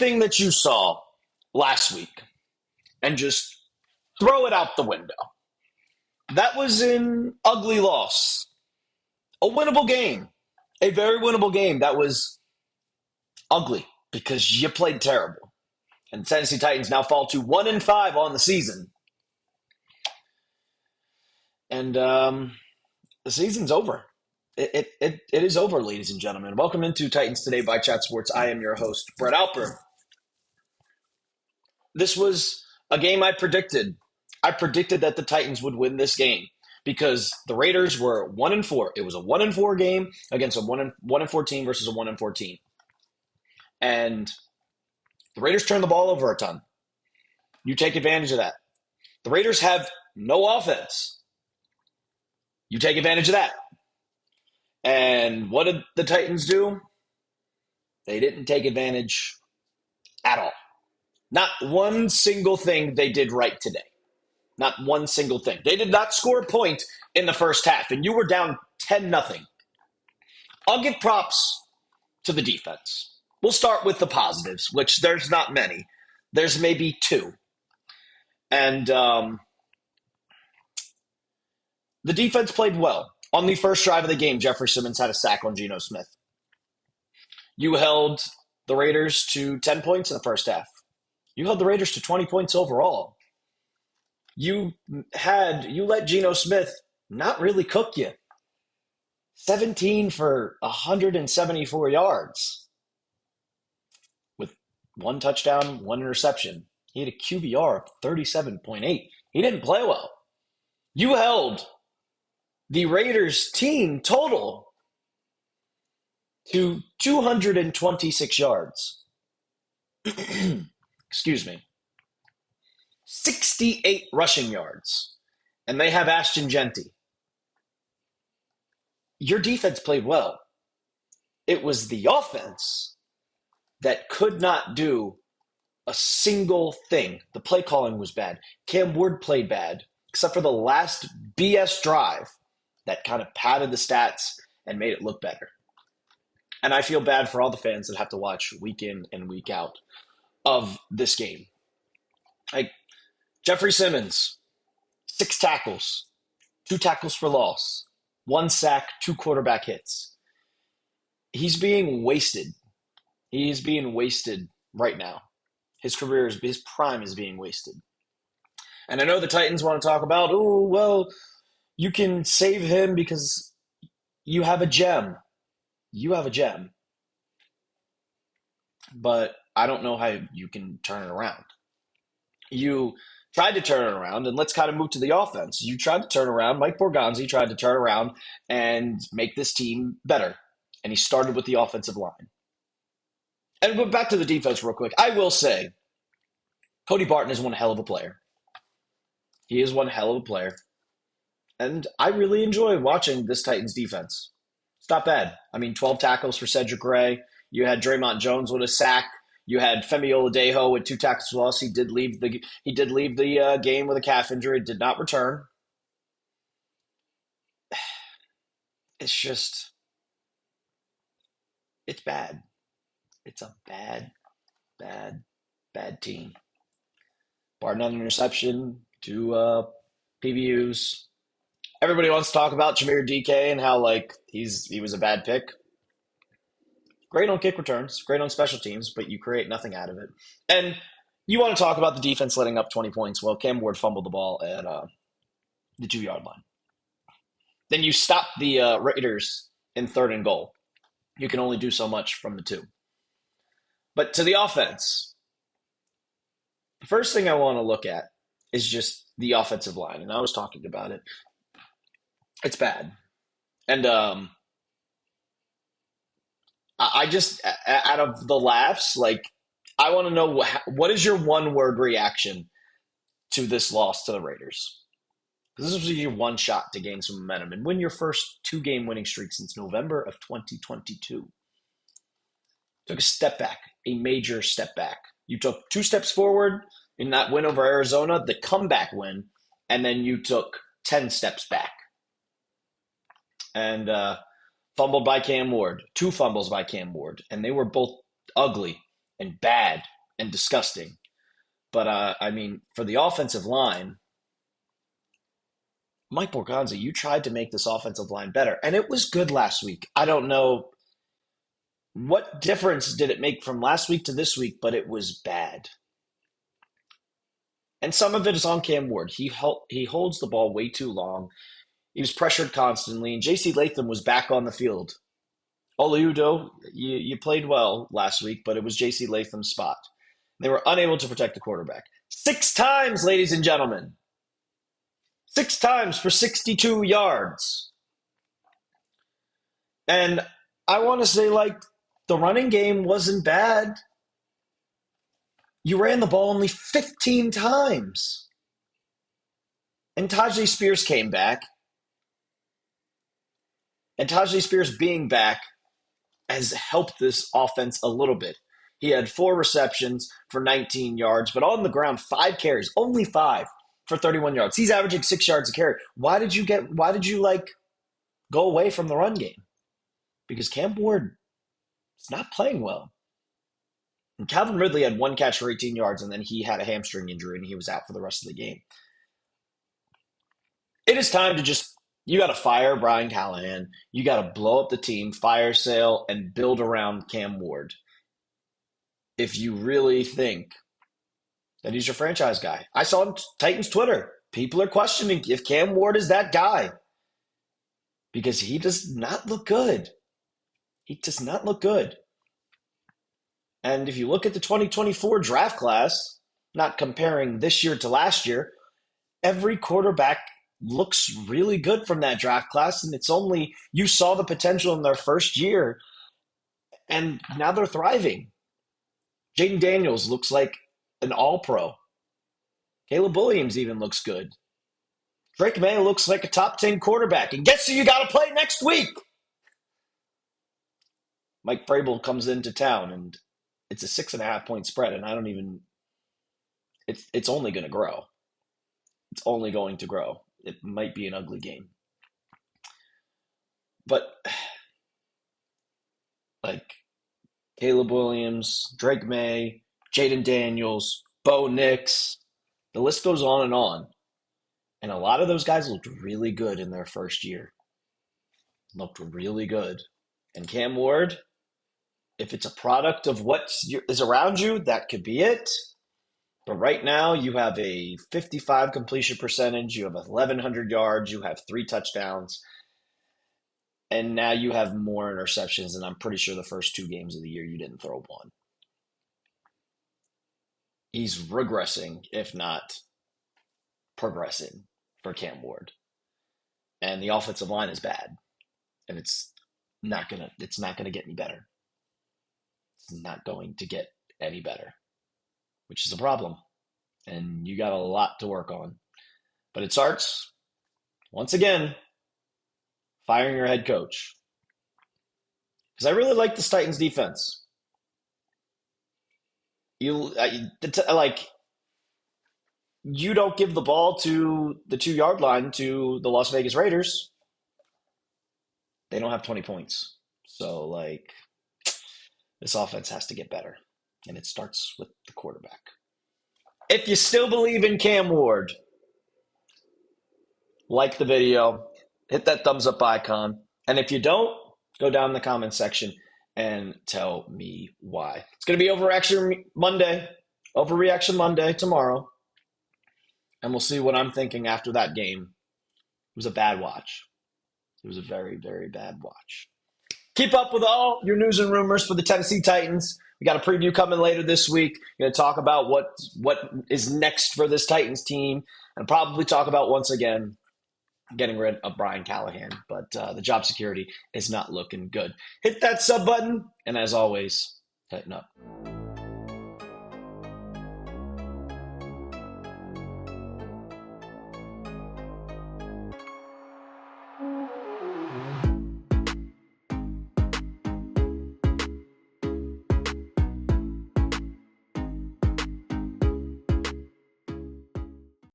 everything that you saw last week and just throw it out the window. That was an ugly loss. A winnable game. A very winnable game that was ugly because you played terrible. And Tennessee Titans now fall to 1-5 on the season. And the season's over. It is over, ladies and gentlemen. Welcome into Titans Today by Chat Sports. I am your host, Brett Alper. This was a game I predicted. I predicted that the Titans would win this game because the Raiders were 1-4. It was a 1-4 game against a 1-4 team versus a 1-4 team. And the Raiders turned the ball over a ton. You take advantage of that. The Raiders have no offense. You take advantage of that. And what did the Titans do? They didn't take advantage at all. Not one single thing they did right today. Not one single thing. They did not score a point in the first half, and you were down 10-0. I'll give props to the defense. We'll start with the positives, which there's not many. There's maybe two. And the defense played well. On the first drive of the game, Jefferson had a sack on Geno Smith. You held the Raiders to 10 points in the first half. You held the Raiders to 20 points overall. You let Geno Smith not really cook you. 17 for 174 yards with one touchdown, one interception. He had a QBR of 37.8. He didn't play well. You held the Raiders team total to 226 yards. Excuse me. 68 rushing yards. And they have Ashton, Jeanty. Your defense played well. It was the offense that could not do a single thing. The play calling was bad. Cam Ward played bad, except for the last BS drive that kind of padded the stats and made it look better. And I feel bad for all the fans that have to watch week in and week out of this game. Like Jeffrey Simmons, 6 tackles, 2 tackles for loss, 1 sack, 2 quarterback hits. He's being wasted. He's being wasted right now. His prime is being wasted. And I know the Titans want to talk about, oh, well, you can save him because you have a gem. You have a gem. But I don't know how you can turn it around. You tried to turn it around, and let's kind of move to the offense. You tried to turn around. Mike Borgonzi tried to turn around and make this team better. And he started with the offensive line. And go back to the defense real quick. I will say, Cody Barton is one hell of a player. He is one hell of a player. And I really enjoy watching this Titans defense. It's not bad. I mean, 12 tackles for Cedric Gray. You had Draymond Jones with a sack. You had Femi Oladejo with 2 tackles for loss. He did leave the game with a calf injury. Did not return. It's just, it's bad. It's a bad, bad, bad team. Barton on interception, 2 PBUs. Everybody wants to talk about Jameer DK and how he was a bad pick. Great on kick returns, great on special teams, but you create nothing out of it. And you want to talk about the defense letting up 20 points. Well, Cam Ward fumbled the ball at the 2-yard line. Then you stop the Raiders in 3rd and goal. You can only do so much from the 2. But to the offense, the first thing I want to look at is just the offensive line. And I was talking about it. It's bad. And I just, out of the laughs, I want to know what is your one-word reaction to this loss to the Raiders? Because this was your one shot to gain some momentum and win your first 2-game winning streak since November of 2022. Took a step back, a major step back. You took 2 steps forward in that win over Arizona, the comeback win, and then you took 10 steps back. And fumbled by Cam Ward, 2 fumbles by Cam Ward, and they were both ugly and bad and disgusting. But, I mean, for the offensive line, Mike Borgonza, you tried to make this offensive line better, and it was good last week. I don't know what difference did it make from last week to this week, but it was bad. And some of it is on Cam Ward. He holds the ball way too long. He was pressured constantly, and J.C. Latham was back on the field. Oludo, you played well last week, but it was J.C. Latham's spot. They were unable to protect the quarterback. 6 times, ladies and gentlemen. 6 times for 62 yards. And I want to say, like, the running game wasn't bad. You ran the ball only 15 times. And Tajay Spears came back. And Tajay Spears being back has helped this offense a little bit. He had 4 receptions for 19 yards, but on the ground, 5 carries, only 5 for 31 yards. He's averaging 6 yards a carry. Why did you go away from the run game? Because Cam Ward is not playing well. And Calvin Ridley had 1 catch for 18 yards, and then he had a hamstring injury, and he was out for the rest of the game. It is time to you got to fire Brian Callahan. You got to blow up the team, fire sale, and build around Cam Ward. If you really think that he's your franchise guy. I saw on Titans Twitter, people are questioning if Cam Ward is that guy because he does not look good. He does not look good. And if you look at the 2024 draft class, not comparing this year to last year, every quarterback looks really good from that draft class, and it's only you saw the potential in their first year, and now they're thriving. Jaden Daniels looks like an all-pro. Caleb Williams even looks good. Drake May looks like a top 10 quarterback. And guess who you got to play next week? Mike Vrabel comes into town, and it's a 6.5-point spread, and it's only going to grow. It's only going to grow. It might be an ugly game. But, like, Caleb Williams, Drake May, Jaden Daniels, Bo Nix. The list goes on and on. And a lot of those guys looked really good in their first year. Looked really good. And Cam Ward, if it's a product of what is around you, that could be it. But right now, you have a 55 completion percentage. You have 1,100 yards. You have 3 touchdowns. And now you have more interceptions, and I'm pretty sure the first 2 games of the year you didn't throw 1. He's regressing, if not progressing, for Cam Ward. And the offensive line is bad. And it's not gonna get any better. It's not going to get any better, which is a problem. And you got a lot to work on. But it starts, once again, firing your head coach. Because I really like this Titans defense. You don't give the ball to the 2-yard line to the Las Vegas Raiders. They don't have 20 points. So, this offense has to get better. And it starts with the quarterback. If you still believe in Cam Ward, like the video, hit that thumbs up icon. And if you don't, go down in the comment section and tell me why. It's going to be Overreaction Monday tomorrow. And we'll see what I'm thinking after that game. It was a bad watch. It was a very, very bad watch. Keep up with all your news and rumors for the Tennessee Titans. We got a preview coming later this week. We're going to talk about what is next for this Titans team and probably talk about, once again, getting rid of Brian Callahan. But the job security is not looking good. Hit that sub button, and as always, tighten up.